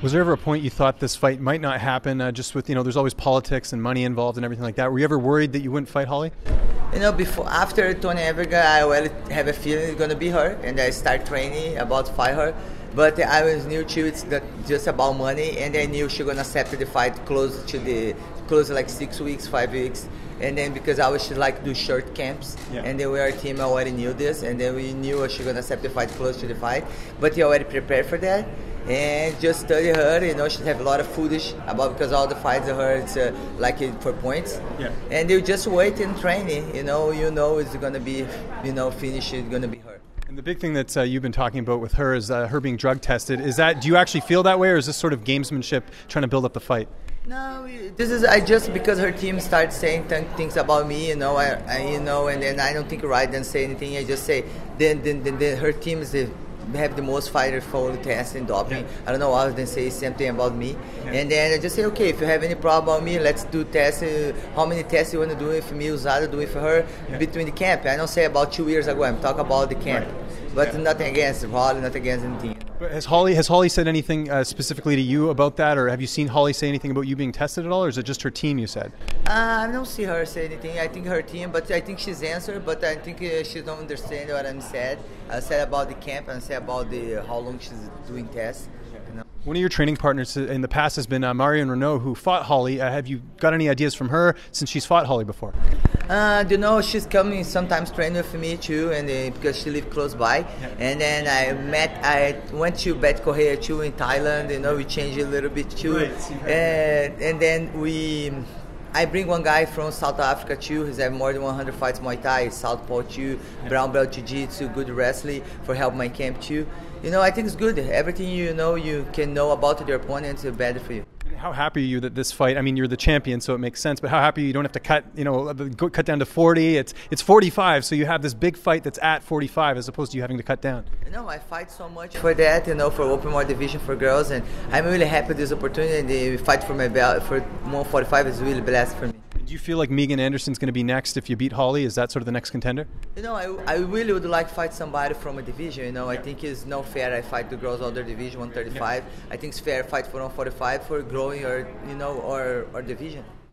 Was there ever a point you thought this fight might not happen, just with, there's always politics and money involved and everything like that? Were you ever worried that you wouldn't fight Holly? After Tony Everga, I already have a feeling it's gonna be her, and I start training about to fight her. But I was knew too it's not just about money, and I knew she gonna accept the fight close like 6 weeks, 5 weeks. And then because I was like do short camps, and then we our team already knew this, and then we knew she gonna accept the fight close to the fight. But he already prepared for that, and just study her. She have a lot of footage about because all the fights of her it's for points. And you just wait and training. It's gonna be finish. It's gonna be her. And the big thing that you've been talking about with her is her being drug tested. Do you actually feel that way, or is this sort of gamesmanship trying to build up the fight? No, I just because her team starts saying things about me, and then I don't think right then say anything. I just say then her team is have the most fighters for tests and doping. I don't know why they say something about me, and then I just say okay, if you have any problem about me, let's do tests. How many tests you want to do for me? Usada do it for her between the camp. I don't say about 2 years ago. I'm talking about the camp, but nothing against Holly, not against anything. But has Holly said anything specifically to you about that, or have you seen Holly say anything about you being tested at all, or is it just her team you said? I don't see her say anything. I think her team, but I think she's answered, but I think she don't understand what I'm said. I said about the camp and I said about how long she's doing tests. One of your training partners in the past has been Marion Renault, who fought Holly. Have you got any ideas from her since she's fought Holly before? She's coming sometimes train with me too, and because she lives close by. And then I went to Bet Correa too in Thailand. We changed a little bit too. And then I bring one guy from South Africa too. He's had more than 100 fights Muay Thai, Southpaw too, brown belt Jiu-Jitsu, good wrestling for help my camp too. I think it's good. Everything you can know about your opponent is better for you. How happy are you that this fight? I mean, you're the champion, so it makes sense. But how happy you don't have to cut down to 40? It's 45, so you have this big fight that's at 45 as opposed to you having to cut down. I fight so much for that, for open more division for girls, and I'm really happy with this opportunity. And the fight for my belt for 145 is really blessed for me. Do you feel like Megan Anderson's going to be next if you beat Holly? Is that sort of the next contender? I really would like to fight somebody from a division. I think it's no fair I fight the girls other division 135. I think it's fair fight for 145 for growing or division.